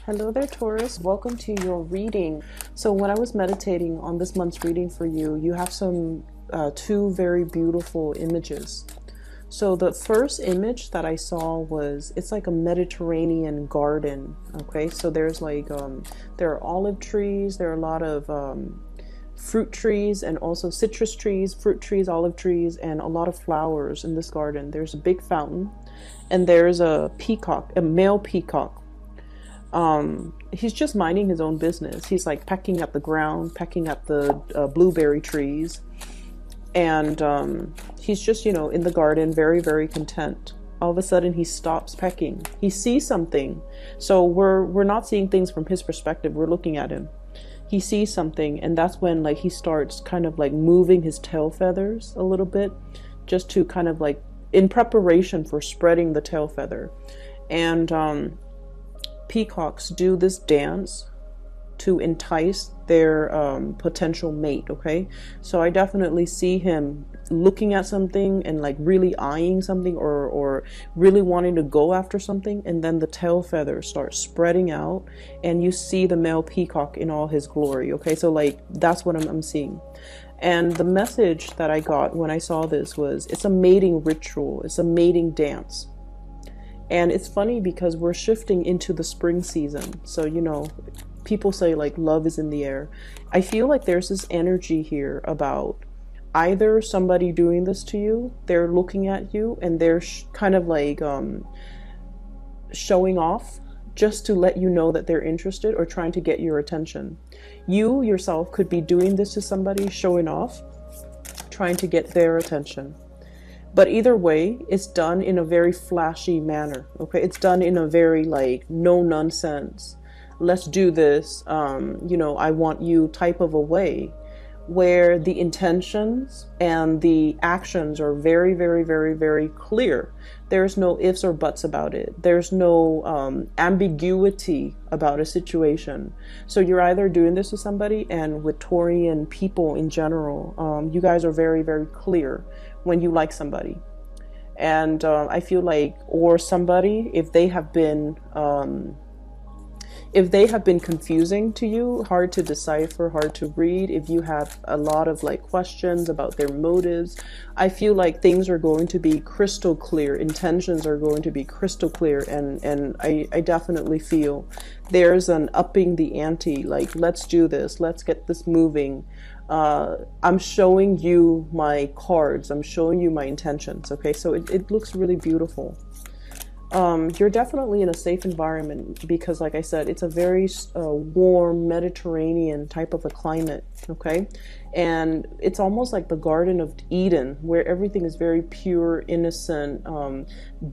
Hello there, Taurus. Welcome to your reading. So when I was meditating on this month's reading for you, you have some two very beautiful images. So the first image that I saw was, it's like a Mediterranean garden. Okay, so there's like, there are olive trees, there are a lot of fruit trees, and also citrus trees, fruit trees, olive trees, and a lot of flowers in this garden. There's a big fountain, and there's a peacock, a male peacock. He's just minding his own business. He's like pecking at the ground, pecking at the blueberry trees, and he's just, you know, in the garden, very, very content. All of a sudden he stops pecking. He sees something. So we're not seeing things from his perspective, we're looking at him. He sees something, and that's when like he starts kind of like moving his tail feathers a little bit, just to kind of like in preparation for spreading the tail feather. And peacocks do this dance to entice their potential mate. Okay, so I definitely see him looking at something and like really eyeing something, or really wanting to go after something, and then the tail feathers start spreading out and you see the male peacock in all his glory. Okay, so like that's what I'm seeing. And the message that I got when I saw this was, it's a mating ritual, it's a mating dance. And it's funny because we're shifting into the spring season. So, you know, people say like love is in the air. I feel like there's this energy here about either somebody doing this to you, they're looking at you and they're kind of like showing off just to let you know that they're interested or trying to get your attention. You yourself could be doing this to somebody, showing off, trying to get their attention. But either way, it's done in a very flashy manner. Okay, it's done in a very like no nonsense, let's do this, you know, I want you type of a way, where the intentions and the actions are very, very, very, very clear. There's no ifs or buts about it. There's no ambiguity about a situation. So you're either doing this with somebody, and with Taurian people in general, you guys are very, very clear when you like somebody. And I feel like, or somebody, if they have been confusing to you, hard to decipher, hard to read, if you have a lot of like questions about their motives, I feel like things are going to be crystal clear, intentions are going to be crystal clear, and I definitely feel there's an upping the ante, like let's do this, let's get this moving. I'm showing you my cards, I'm showing you my intentions. Okay, so it looks really beautiful. You're definitely in a safe environment because, like I said, it's a very warm Mediterranean type of a climate. Okay, and it's almost like the Garden of Eden, where everything is very pure, innocent,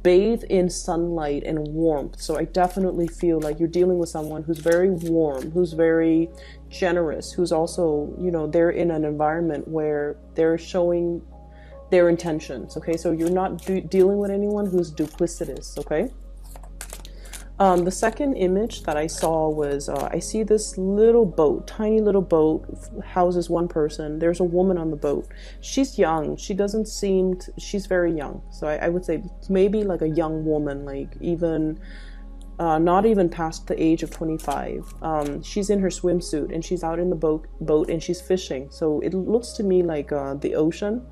bathed in sunlight and warmth. So I definitely feel like you're dealing with someone who's very warm, who's very generous, who's also, you know, they're in an environment where they're showing their intentions. Okay, so you're not dealing with anyone who's duplicitous. Okay, the second image that I saw was, I see this little boat, tiny little boat, houses one person. There's a woman on the boat. She's young. She doesn't seem she's very young. So I would say maybe like a young woman, like even not even past the age of 25. She's in her swimsuit and she's out in the boat and she's fishing. So it looks to me like the ocean,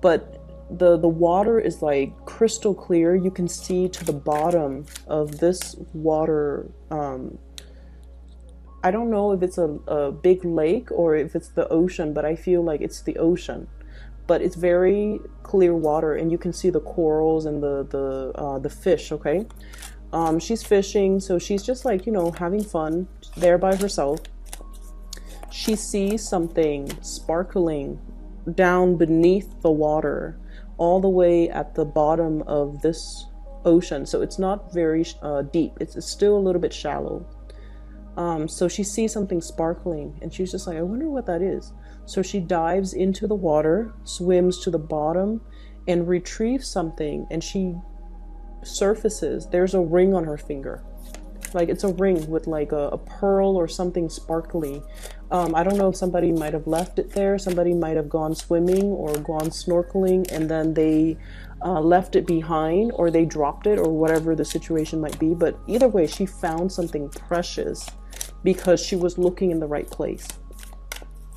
but the water is like crystal clear. You can see to the bottom of this water. I don't know if it's a big lake or if it's the ocean, but I feel like it's the ocean. But it's very clear water, and you can see the corals and the fish. Okay, she's fishing, so she's just like, you know, having fun there by herself. She sees something sparkling down beneath the water, all the way at the bottom of this ocean. So it's not very deep. It's still a little bit shallow. So she sees something sparkling, and she's just like, I wonder what that is. So she dives into the water, swims to the bottom, and retrieves something, and she surfaces. There's a ring on her finger. like it's a ring with like a pearl or something sparkly. I don't know if somebody might have left it there. Somebody might have gone swimming or gone snorkeling and then they left it behind, or they dropped it, or whatever the situation might be. But either way, she found something precious because she was looking in the right place.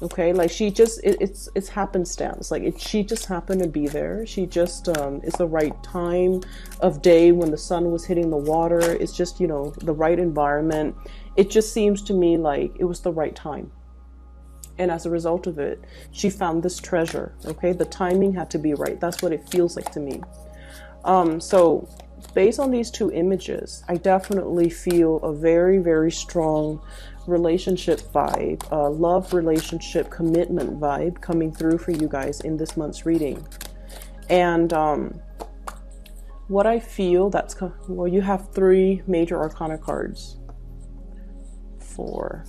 Okay, like she just, it's happenstance. Like she just happened to be there. She just, it's the right time of day when the sun was hitting the water. It's just, you know, the right environment. It just seems to me like it was the right time. And as a result of it, she found this treasure. Okay, the timing had to be right. That's what it feels like to me. So based on these two images, I definitely feel a very, very strong relationship vibe, love relationship commitment vibe coming through for you guys in this month's reading. And what I feel that's, well, you have 3 major arcana cards. 4.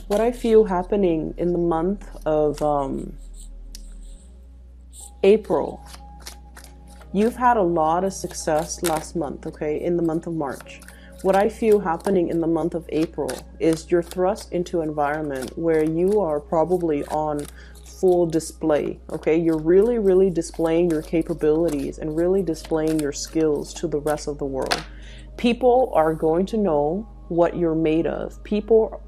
What I feel happening in the month of April, you've had a lot of success last month, okay, in the month of March. What I feel happening in the month of April is you're thrust into an environment where you are probably on full display, okay? You're really, really displaying your capabilities and really displaying your skills to the rest of the world. People are going to know what you're made of. People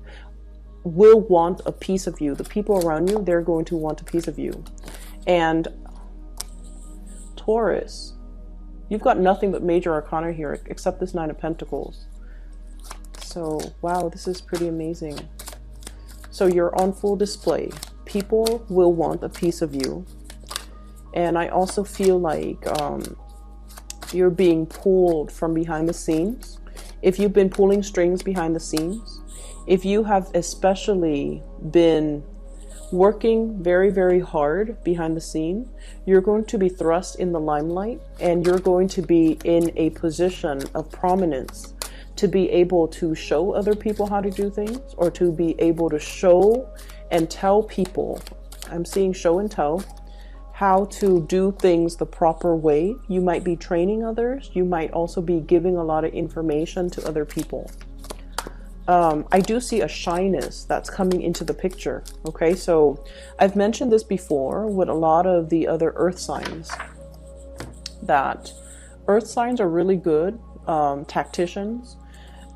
will want a piece of you. The people around you, they're going to want a piece of you. And Taurus, you've got nothing but major arcana here except this 9 of Pentacles. So, wow, this is pretty amazing. So you're on full display. People will want a piece of you. And I also feel like you're being pulled from behind the scenes. If you've been pulling strings behind the scenes, if you have especially been working very, very hard behind the scene, you're going to be thrust in the limelight, and you're going to be in a position of prominence to be able to show other people how to do things, or to be able to show and tell people, I'm seeing show and tell, how to do things the proper way. You might be training others. You might also be giving a lot of information to other people. I do see a shyness that's coming into the picture. Okay, so I've mentioned this before with a lot of the other earth signs, that earth signs are really good tacticians.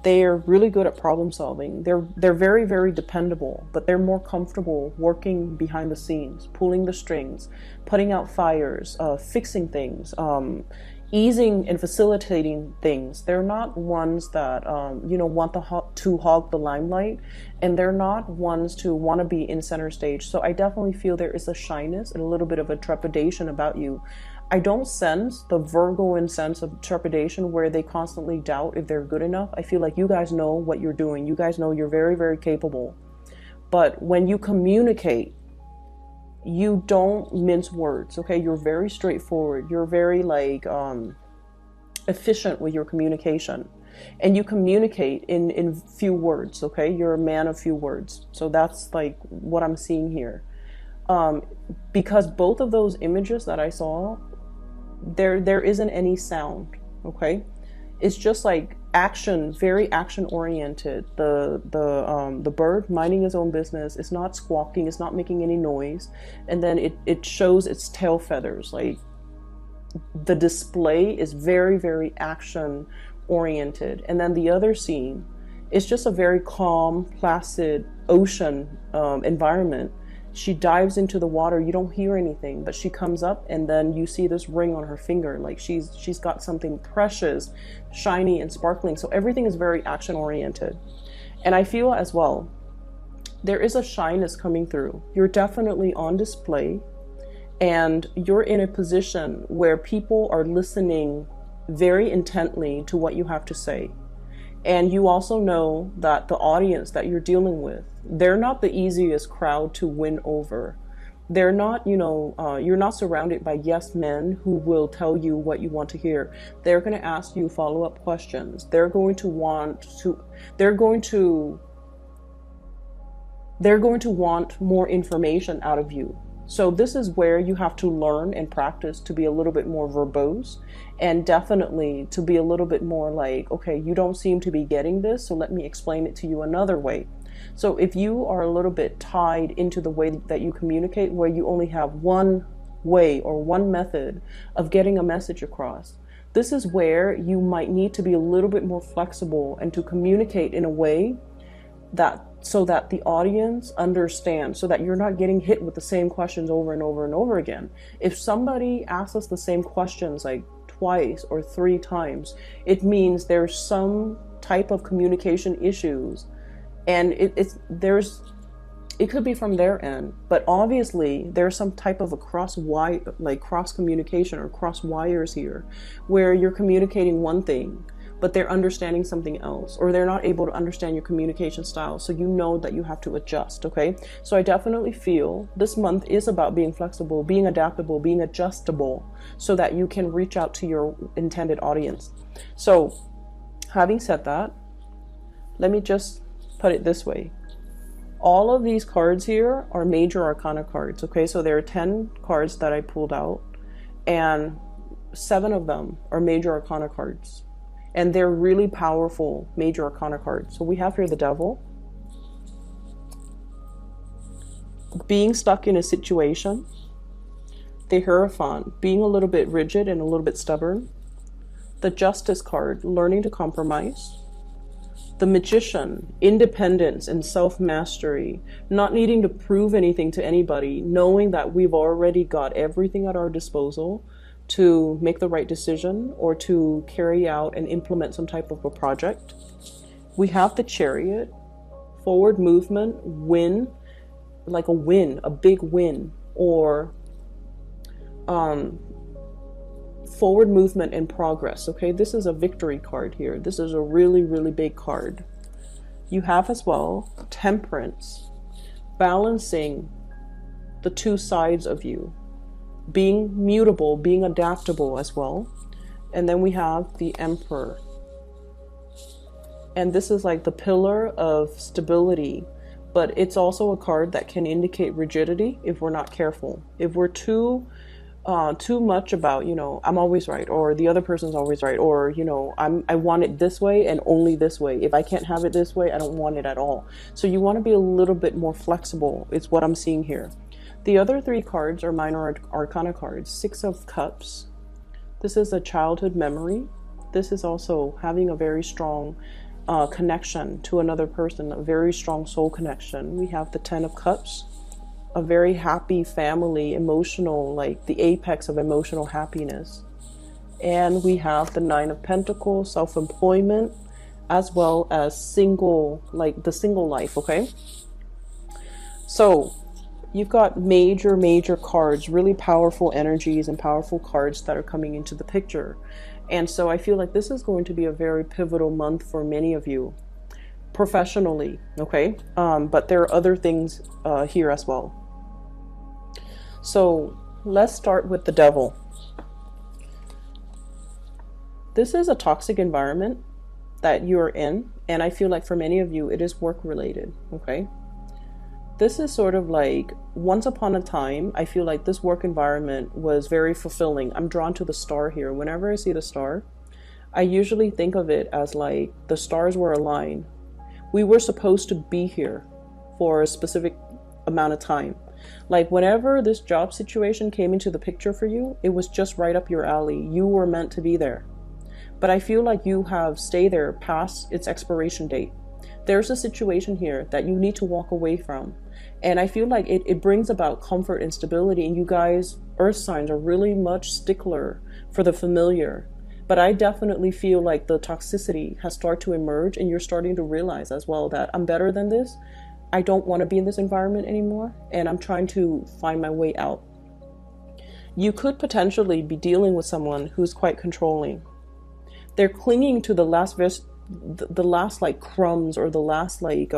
They are really good at problem solving. They're very, very dependable, but they're more comfortable working behind the scenes, pulling the strings, putting out fires, fixing things, easing and facilitating things. They're not ones that you know, want to hog the limelight, and they're not ones to want to be in center stage. So I definitely feel there is a shyness and a little bit of a trepidation about you. I don't sense the Virgoan sense of trepidation where they constantly doubt if they're good enough. I feel like you guys know what you're doing. You guys know you're very, very capable. But when you communicate, you don't mince words, okay? You're very straightforward. You're very like efficient with your communication, and you communicate in few words, okay? You're a man of few words. So that's like what I'm seeing here. Because both of those images that I saw, there isn't any sound, okay? It's just like action, very action oriented. The bird minding his own business. It's not squawking, it's not making any noise, and then it shows its tail feathers. Like the display is very, very action oriented. And then the other scene is just a very calm, placid ocean environment. She dives into the water. You don't hear anything, but she comes up, and then you see this ring on her finger. Like she's got something precious, shiny and sparkling. So everything is very action oriented. And I feel as well, there is a shyness coming through. You're definitely on display, and you're in a position where people are listening very intently to what you have to say. And you also know that the audience that you're dealing with, they're not the easiest crowd to win over. They're not, you know, you're not surrounded by yes men who will tell you what you want to hear. They're going to ask you follow-up questions. They're going to want more information out of you. So this is where you have to learn and practice to be a little bit more verbose, and definitely to be a little bit more like, okay, you don't seem to be getting this, so let me explain it to you another way. So if you are a little bit tied into the way that you communicate, where you only have one way or one method of getting a message across, this is where you might need to be a little bit more flexible and to communicate in a way that so that the audience understands, so that you're not getting hit with the same questions over and over and over again. If somebody asks us the same questions like twice or 3 times, it means there's some type of communication issues, and it could be from their end, but obviously there's some type of a cross communication or cross wires here, where you're communicating one thing but they're understanding something else, or they're not able to understand your communication style. So you know that you have to adjust, okay? So I definitely feel this month is about being flexible, being adaptable, being adjustable, so that you can reach out to your intended audience. So having said that, let me just put it this way. All of these cards here are major arcana cards, okay? So there are 10 cards that I pulled out, and 7 of them are major arcana cards. And they're really powerful major arcana cards. So we have here the Devil, being stuck in a situation, the Hierophant, being a little bit rigid and a little bit stubborn, the Justice card, learning to compromise, the Magician, independence and self-mastery, not needing to prove anything to anybody, knowing that we've already got everything at our disposal to make the right decision or to carry out and implement some type of a project. We have the Chariot, forward movement, win, like a big win, or forward movement and progress, okay? This is a victory card here. This is a really, really big card. You have as well Temperance, balancing the 2 sides of you, being mutable, being adaptable as well. And then we have the Emperor. And this is like the pillar of stability, but it's also a card that can indicate rigidity if we're not careful. If we're too much about, I'm always right, or the other person's always right, or, I want it this way and only this way. If I can't have it this way, I don't want it at all. So you want to be a little bit more flexible, is what I'm seeing here. The other 3 cards are minor arcana cards. 6 of Cups. This is a childhood memory. This is also having a very strong connection to another person, a very strong soul connection. We have the 10 of Cups, a very happy family, emotional, like the apex of emotional happiness. And we have the 9 of Pentacles, self-employment, as well as single, like the single life, okay? So you've got major cards, really powerful energies and powerful cards that are coming into the picture. And so I feel like this is going to be a very pivotal month for many of you professionally, okay? But there are other things here as well. So let's start with the Devil. This is a toxic environment that you're in, and I feel like for many of you it is work related, okay? This is sort of like, once upon a time, I feel like this work environment was very fulfilling. I'm drawn to the star here. Whenever I see the star, I usually think of it as like the stars were aligned. We were supposed to be here for a specific amount of time. Like whenever this job situation came into the picture for you, it was just right up your alley. You were meant to be there. But I feel like you have stayed there past its expiration date. There's a situation here that you need to walk away from. And I feel like it brings about comfort and stability. And you guys, earth signs, are really much stickler for the familiar. But I definitely feel like the toxicity has started to emerge, and you're starting to realize as well that I'm better than this. I don't want to be in this environment anymore, and I'm trying to find my way out. You could potentially be dealing with someone who's quite controlling. They're clinging to the last like crumbs, or the last like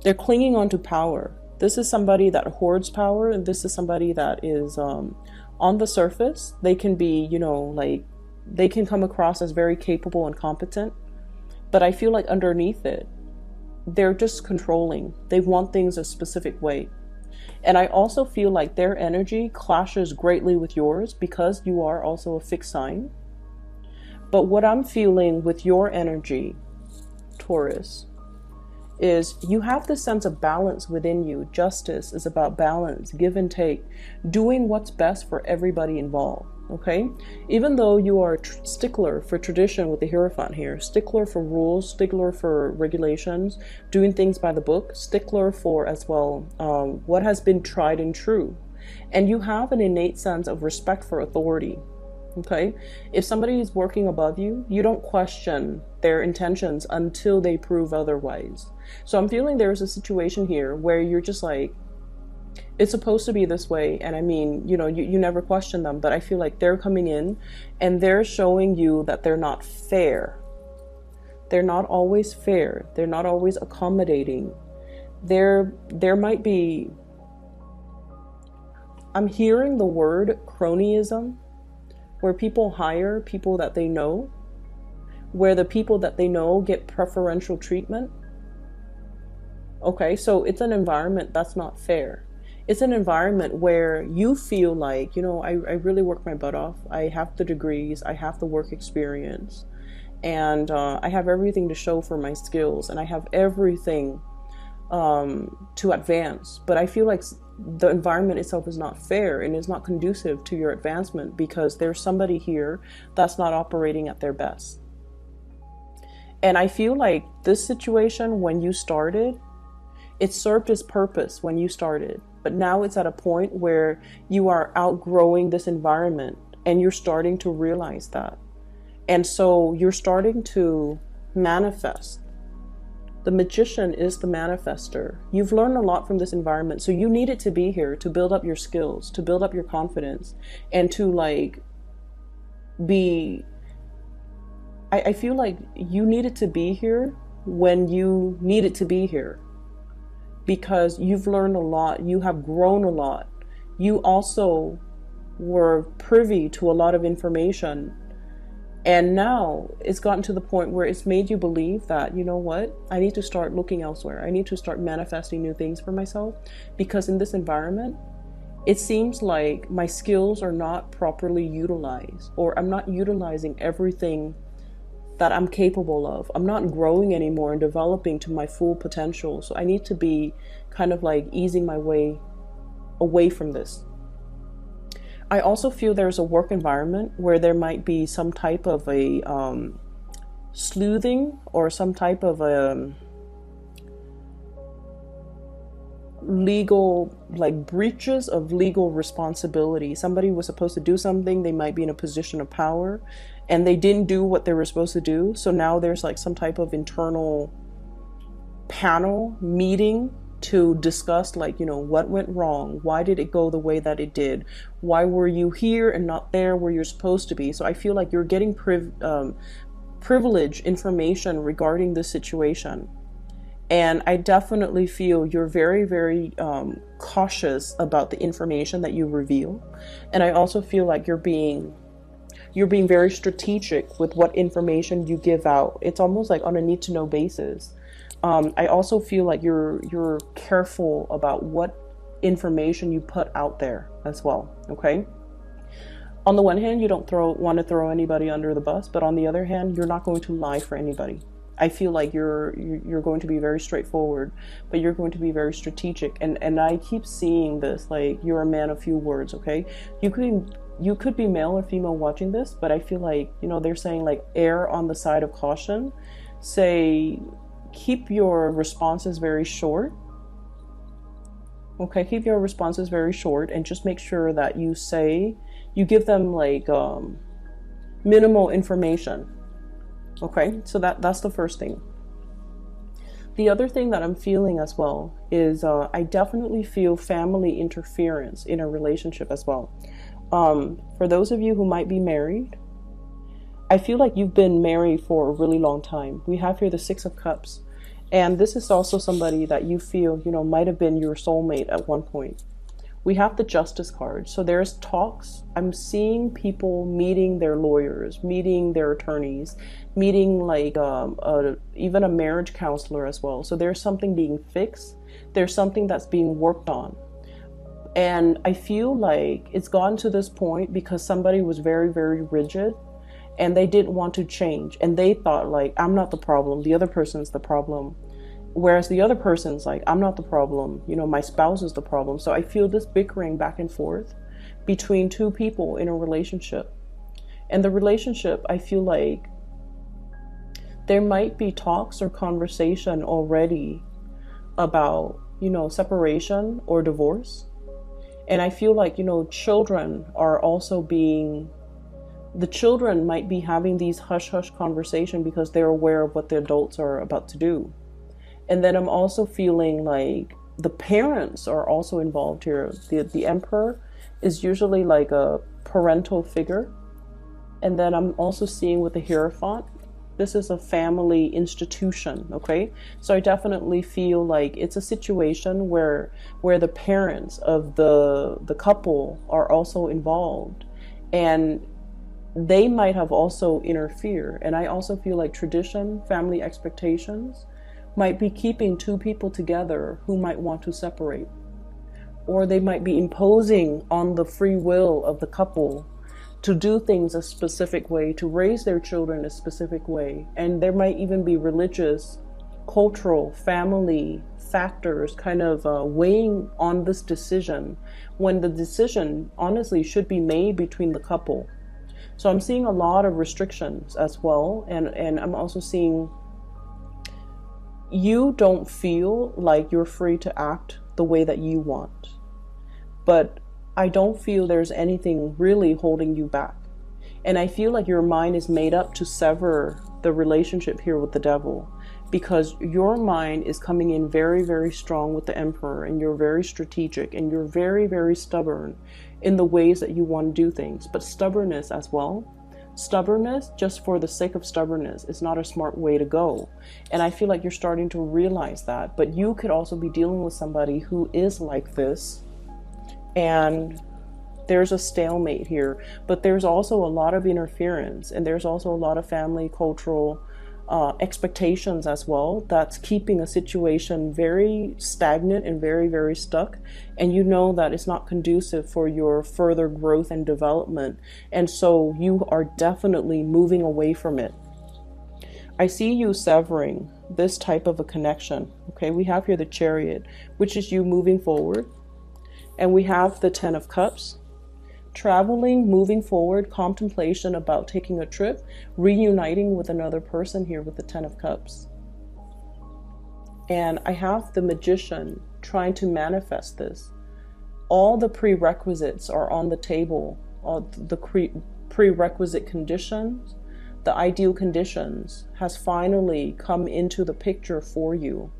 they're clinging onto power. This is somebody that hoards power, and this is somebody that is on the surface. They can be, like they can come across as very capable and competent, but I feel like underneath it, they're just controlling. They want things a specific way. And I also feel like their energy clashes greatly with yours because you are also a fixed sign. But what I'm feeling with your energy, Taurus, is you have this sense of balance within you. Justice is about balance, give and take, doing what's best for everybody involved. Okay, even though you are a stickler for tradition with the Hierophant here, stickler for rules, stickler for regulations, doing things by the book, stickler for as well what has been tried and true. And you have an innate sense of respect for authority. Okay, if somebody is working above you, you don't question their intentions until they prove otherwise. So I'm feeling there's a situation here where you're just like, it's supposed to be this way. And I mean, you never question them, but I feel like they're coming in and they're showing you that they're not fair. They're not always fair. They're not always accommodating. There might be, I'm hearing the word cronyism, where people hire people that they know, where the people that they know get preferential treatment. Okay, so it's an environment that's not fair. It's an environment where you feel like, I really work my butt off. I have the degrees, I have the work experience, and I have everything to show for my skills, and I have everything to advance. But I feel like the environment itself is not fair and is not conducive to your advancement because there's somebody here that's not operating at their best. And I feel like this situation, when you started, it served its purpose when you started. But now it's at a point where you are outgrowing this environment and you're starting to realize that. And so you're starting to manifest. The magician is the manifester. You've learned a lot from this environment. So you need it to be here to build up your skills, to build up your confidence, and to I feel like you needed to be here when you needed to be here. Because you've learned a lot, you have grown a lot. You also were privy to a lot of information. And now it's gotten to the point where it's made you believe that, you know what, I need to start looking elsewhere. I need to start manifesting new things for myself. Because in this environment, it seems like my skills are not properly utilized, or I'm not utilizing everything that I'm capable of. I'm not growing anymore and developing to my full potential. So I need to be kind of like easing my way away from this. I also feel there's a work environment where there might be some type of a sleuthing or some type of a legal, like breaches of legal responsibility. Somebody was supposed to do something. They might be in a position of power and they didn't do what they were supposed to do. So now there's like some type of internal panel meeting to discuss what went wrong. Why did it go the way that it did? Why were you here and not there where you're supposed to be? So I feel like you're getting privileged information regarding this situation. And I definitely feel you're very, very cautious about the information that you reveal. And I also feel like you're being very strategic with what information you give out. It's almost like on a need to know basis. I also feel like you're careful about what information you put out there as well. Okay. On the one hand, you don't want to throw anybody under the bus, but on the other hand, you're not going to lie for anybody. I feel like you're going to be very straightforward, but you're going to be very strategic. And I keep seeing this, like you're a man of few words. Okay. You could be male or female watching this, but I feel like, they're saying like err on the side of caution. Say, keep your responses very short. Okay, keep your responses very short and just make sure that you give them like minimal information. Okay, so that's the first thing. The other thing that I'm feeling as well is I definitely feel family interference in a relationship as well. For those of you who might be married, I feel like you've been married for a really long time. We have here the Six of Cups. And this is also somebody that you feel, might have been your soulmate at one point. We have the Justice card. So there's talks. I'm seeing people meeting their lawyers, meeting their attorneys, meeting even a marriage counselor as well. So there's something being fixed. There's something that's being worked on. And I feel like it's gotten to this point because somebody was very, very rigid and they didn't want to change. And they thought like, I'm not the problem, the other person's the problem. Whereas the other person's like, I'm not the problem, you know, my spouse is the problem. So I feel this bickering back and forth between two people in a relationship. And the relationship, I feel like there might be talks or conversation already about, you know, separation or divorce. And I feel like, you know, children are also the children might be having these hush-hush conversations because they're aware of what the adults are about to do. And then I'm also feeling like the parents are also involved here. The emperor is usually like a parental figure. And then I'm also seeing with the Hierophant, this is a family institution, okay? So I definitely feel like it's a situation where the parents of the couple are also involved, and they might have also interfered. And I also feel like tradition, family expectations might be keeping two people together who might want to separate, or they might be imposing on the free will of the couple to do things a specific way, to raise their children a specific way. And there might even be religious, cultural, family factors kind of weighing on this decision, when the decision honestly should be made between the couple. So I'm seeing a lot of restrictions as well. And I'm also seeing you don't feel like you're free to act the way that you want. But I don't feel there's anything really holding you back. And I feel like your mind is made up to sever the relationship here with the devil, because your mind is coming in very, very strong with the emperor, and you're very strategic and you're very, very stubborn in the ways that you want to do things. But stubbornness as well. Stubbornness just for the sake of stubbornness is not a smart way to go. And I feel like you're starting to realize that. But you could also be dealing with somebody who is like this. And there's a stalemate here, but there's also a lot of interference, and there's also a lot of family, cultural expectations as well, that's keeping a situation very stagnant and very, very stuck. And you know that it's not conducive for your further growth and development. And so you are definitely moving away from it. I see you severing this type of a connection. Okay, we have here the Chariot, which is you moving forward. And we have the Ten of Cups, traveling, moving forward, contemplation about taking a trip, reuniting with another person here with the Ten of Cups. And I have the Magician trying to manifest this. All the prerequisites are on the table, all the prerequisite conditions, the ideal conditions has finally come into the picture for you.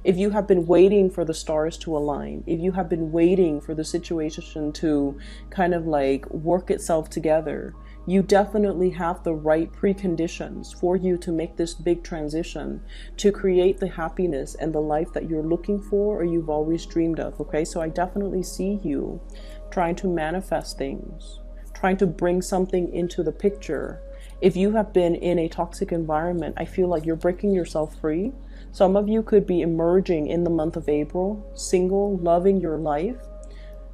If you have been waiting for the stars to align, if you have been waiting for the situation to kind of like work itself together, you definitely have the right preconditions for you to make this big transition, to create the happiness and the life that you're looking for or you've always dreamed of. Okay, so I definitely see you trying to manifest things, trying to bring something into the picture. If you have been in a toxic environment, I feel like you're breaking yourself free. Some of you could be emerging in the month of April, single, loving your life,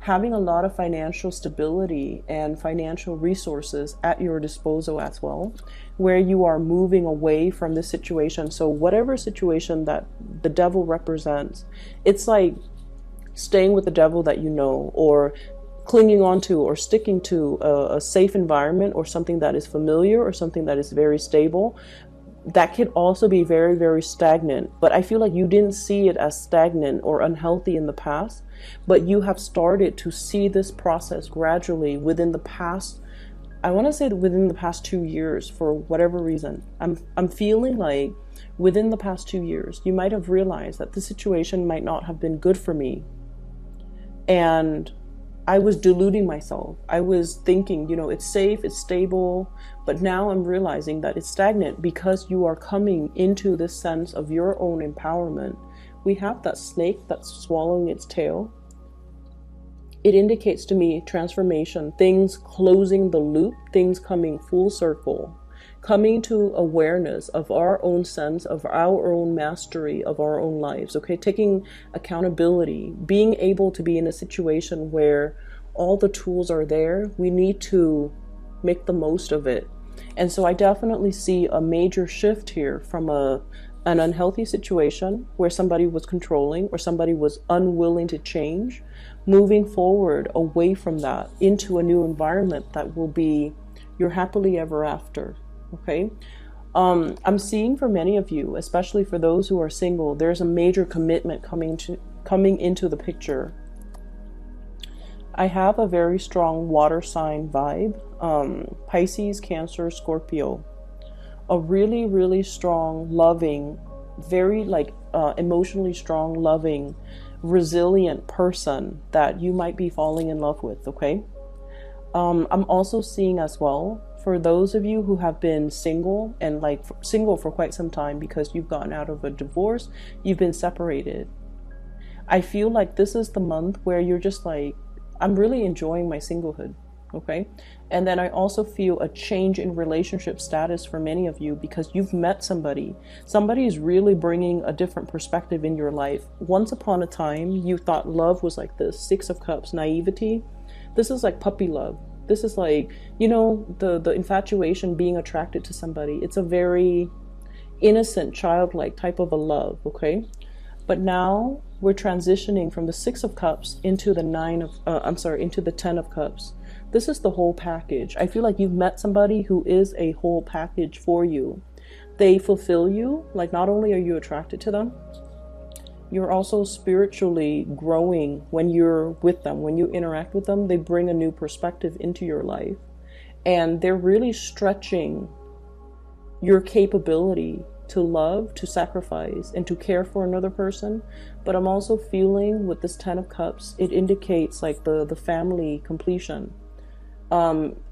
having a lot of financial stability and financial resources at your disposal as well, where you are moving away from this situation. So whatever situation that the devil represents, it's like staying with the devil that you know, or clinging on to or sticking to a safe environment, or something that is familiar, or something that is very stable. That could also be very, very stagnant. But I feel like you didn't see it as stagnant or unhealthy in the past, but you have started to see this process gradually within the past, I want to say within the past 2 years, for whatever reason. I'm feeling like within the past 2 years, you might have realized that the situation might not have been good for me. And I was deluding myself. I was thinking, it's safe, it's stable, but now I'm realizing that it's stagnant because you are coming into this sense of your own empowerment. We have that snake that's swallowing its tail. It indicates to me transformation, things closing the loop, things coming full circle, coming to awareness of our own sense, of our own mastery of our own lives, okay? Taking accountability, being able to be in a situation where all the tools are there. We need to make the most of it. And so I definitely see a major shift here from an unhealthy situation where somebody was controlling or somebody was unwilling to change, moving forward away from that into a new environment that will be your happily ever after. Okay. I'm seeing for many of you, especially for those who are single, there's a major commitment coming into the picture. I have a very strong water sign vibe, Pisces, Cancer, Scorpio. A really, really strong, loving, very emotionally strong, loving, resilient person that you might be falling in love with, okay? I'm also seeing as well, for those of you who have been single and single for quite some time because you've gotten out of a divorce, you've been separated. I feel like this is the month where you're just like, I'm really enjoying my singlehood, okay? And then I also feel a change in relationship status for many of you because you've met somebody. Somebody is really bringing a different perspective in your life. Once upon a time, you thought love was like this, Six of Cups, naivety. This is like puppy love. This is like, the infatuation, being attracted to somebody. It's a very innocent, childlike type of a love, okay? But now we're transitioning from the Six of Cups into the into the Ten of Cups. This is the whole package. I feel like you've met somebody who is a whole package for you. They fulfill you. Like, not only are you attracted to them, you're also spiritually growing when you're with them. When you interact with them, they bring a new perspective into your life. And they're really stretching your capability to love, to sacrifice, and to care for another person. But I'm also feeling with this Ten of Cups, it indicates like the family completion.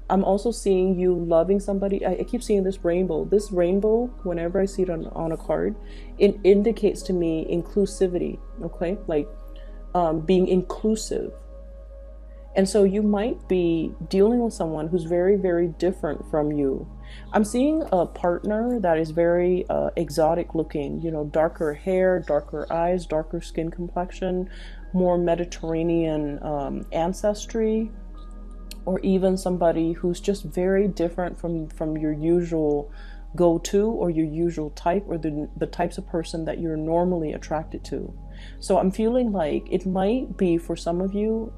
I'm also seeing you loving somebody. I keep seeing this rainbow. This rainbow, whenever I see it on a card, it indicates to me inclusivity, okay? Like being inclusive. And so you might be dealing with someone who's very, very different from you. I'm seeing a partner that is very exotic looking, darker hair, darker eyes, darker skin complexion, more Mediterranean ancestry, or even somebody who's just very different from your usual go-to or your usual type, or the types of person that you're normally attracted to. So I'm feeling like it might be for some of you,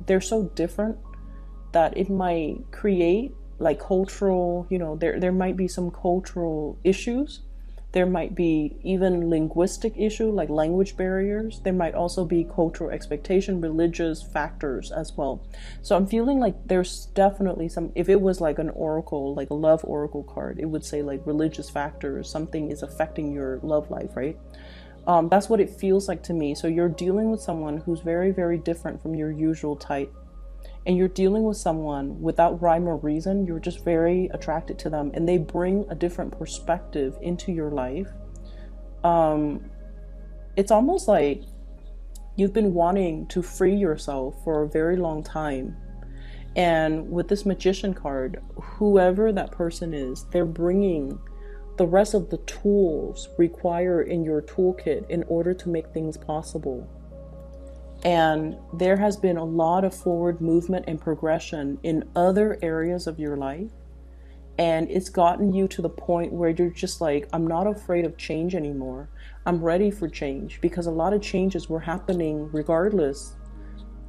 they're so different that it might create like cultural, there might be some cultural issues. There might be even linguistic issue, like language barriers. There might also be cultural expectation, religious factors as well. So I'm feeling like there's definitely some, if it was like an oracle, like a love oracle card, it would say like religious factors, something is affecting your love life, right? That's what it feels like to me. So you're dealing with someone who's very, very different from your usual type. And you're dealing with someone without rhyme or reason. You're just very attracted to them, and they bring a different perspective into your life. It's almost like you've been wanting to free yourself for a very long time. And with this Magician card, whoever that person is, they're bringing the rest of the tools required in your toolkit in order to make things possible. And there has been a lot of forward movement and progression in other areas of your life. And it's gotten you to the point where you're just like, I'm not afraid of change anymore. I'm ready for change, because a lot of changes were happening regardless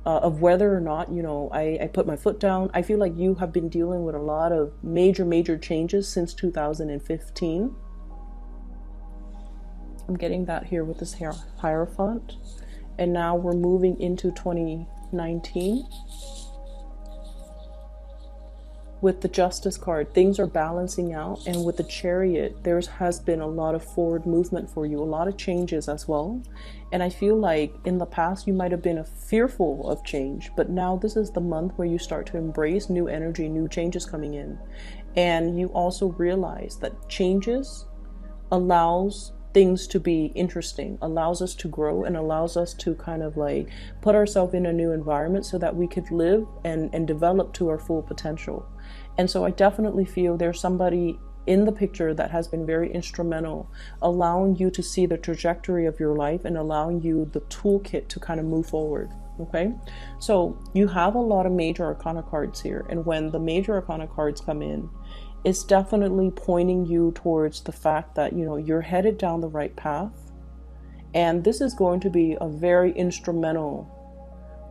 of whether or not, I put my foot down. I feel like you have been dealing with a lot of major changes since 2015. I'm getting that here with this Hierophant. And now we're moving into 2019 with the Justice card. Things are balancing out, and with the Chariot, there has been a lot of forward movement for you, a lot of changes as well. And I feel like in the past you might have been fearful of change, but now this is the month where you start to embrace new energy, new changes coming in. And you also realize that changes allows things to be interesting, allows us to grow, and allows us to kind of like put ourselves in a new environment so that we could live and develop to our full potential. And so I definitely feel there's somebody in the picture that has been very instrumental, allowing you to see the trajectory of your life and allowing you the toolkit to kind of move forward. Okay, so you have a lot of major arcana cards here, and when the major arcana cards come in, it's definitely pointing you towards the fact that, you know, you're headed down the right path, and this is going to be a very instrumental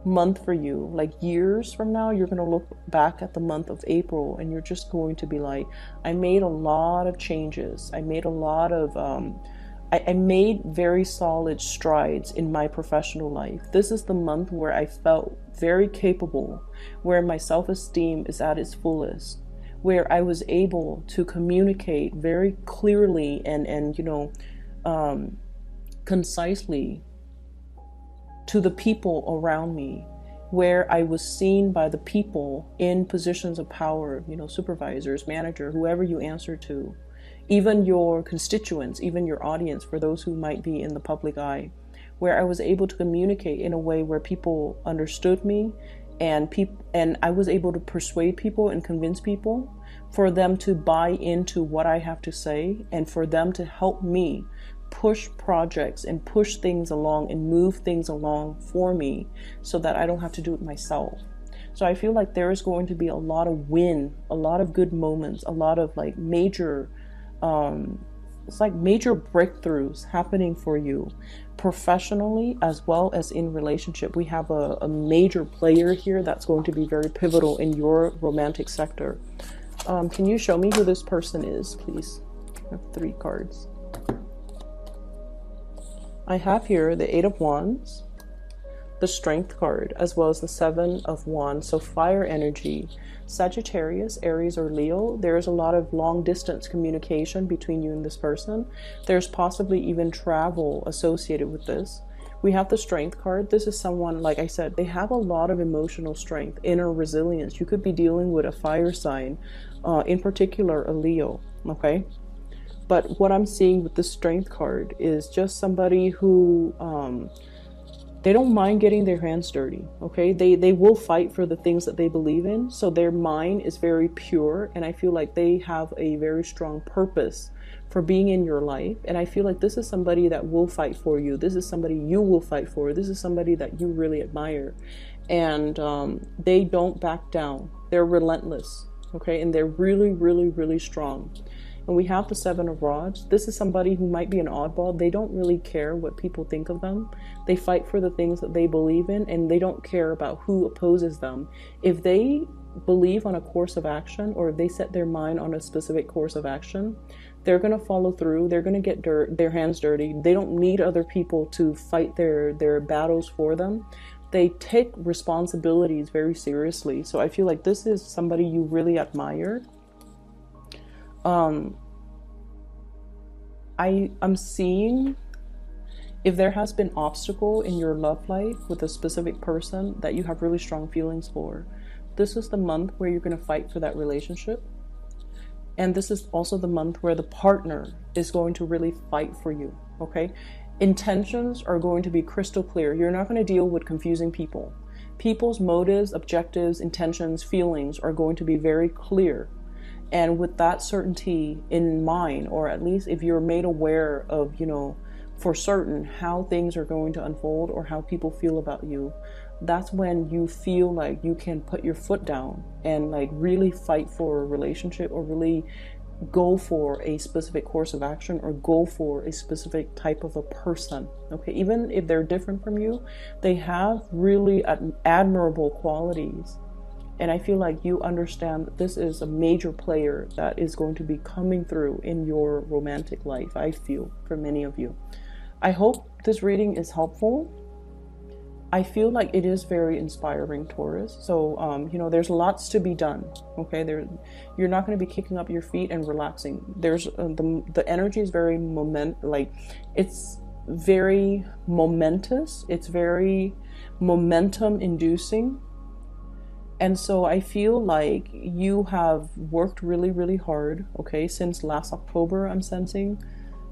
month for you. Like years from now, you're going to look back at the month of April and you're just going to be like, I made a lot of changes. I made a lot of I made very solid strides in my professional life. This is the month where I felt very capable, where my self-esteem is at its fullest, where I was able to communicate very clearly and you know, concisely to the people around me, where I was seen by the people in positions of power, you know, supervisors, manager, whoever you answer to, even your constituents, even your audience, for those who might be in the public eye, where I was able to communicate in a way where people understood me, and I was able to persuade people and convince people for them to buy into what I have to say, and for them to help me push projects and push things along and move things along for me so that I don't have to do it myself. So I feel like there is going to be a lot of win, a lot of good moments, a lot of like major it's like major breakthroughs happening for you professionally as well as in relationship. We have a major player here that's going to be very pivotal in your romantic sector. Can you show me who this person is, please? I have 3 cards. I have here the 8 of Wands, the Strength card, as well as the 7 of Wands. So fire energy, Sagittarius, Aries, or Leo. There's a lot of long distance communication between you and this person. There's possibly even travel associated with this. We have the Strength card. This is someone, like I said, they have a lot of emotional strength, inner resilience. You could be dealing with a fire sign, in particular a Leo, okay? But what I'm seeing with the Strength card is just somebody who, they don't mind getting their hands dirty, okay? They will fight for the things that they believe in. So their mind is very pure. And I feel like they have a very strong purpose for being in your life. And I feel like this is somebody that will fight for you. This is somebody you will fight for. This is somebody that you really admire. And they don't back down. They're relentless, okay? And they're really, really, really strong. And we have the 7 of Rods. This is somebody who might be an oddball. They don't really care what people think of them. They fight for the things that they believe in, and they don't care about who opposes them. If they believe on a course of action, or if they set their mind on a specific course of action, they're going to follow through. They're going to get their hands dirty. They don't need other people to fight their battles for them. They take responsibilities very seriously. So I feel like this is somebody you really admire. I'm seeing if there has been obstacle in your love life with a specific person that you have really strong feelings for, this is the month where you're going to fight for that relationship. And this is also the month where the partner is going to really fight for you, okay? Intentions are going to be crystal clear. You're not going to deal with confusing people. People's motives, objectives, intentions, feelings are going to be very clear. And with that certainty in mind, or at least if you're made aware of, you know, for certain how things are going to unfold or how people feel about you, that's when you feel like you can put your foot down and like really fight for a relationship, or really go for a specific course of action, or go for a specific type of a person, okay? Even if they're different from you, they have really admirable qualities. And I feel like you understand that this is a major player that is going to be coming through in your romantic life, I feel, for many of you. I hope this reading is helpful. I feel like it is very inspiring, Taurus. So, you know, there's lots to be done, okay? You're not going to be kicking up your feet and relaxing. There's the energy is very it's very momentous. It's very momentum inducing. And so I feel like you have worked really, really hard, okay? Since last October, I'm sensing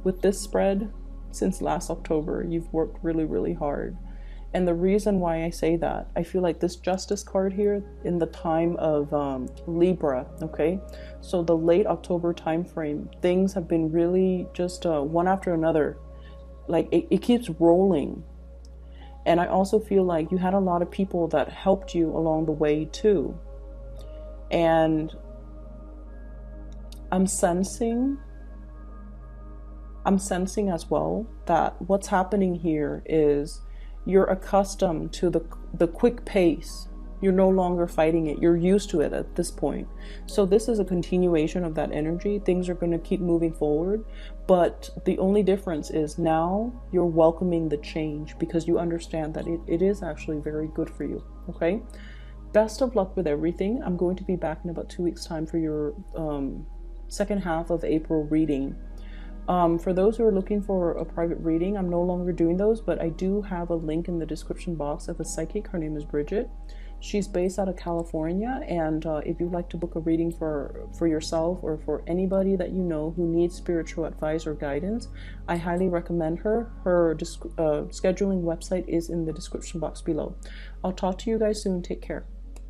with this spread, since last October, you've worked really, really hard. And the reason why I say that, I feel like this Justice card here in the time of Libra, okay? So the late October time frame, things have been really just one after another. Like it keeps rolling. And I also feel like you had a lot of people that helped you along the way too. And I'm sensing as well that what's happening here is you're accustomed to the quick pace. You're no longer fighting it. You're used to it at this point. So this is a continuation of that energy. Things are going to keep moving forward. But the only difference is now you're welcoming the change because you understand that it is actually very good for you. Okay? Best of luck with everything. I'm going to be back in about 2 weeks' time for your second half of April reading. For those who are looking for a private reading, I'm no longer doing those, but I do have a link in the description box of a psychic. Her name is Bridget. She's based out of California, and if you'd like to book a reading for yourself or for anybody that you know who needs spiritual advice or guidance, I highly recommend her. Her scheduling website is in the description box below. I'll talk to you guys soon. Take care.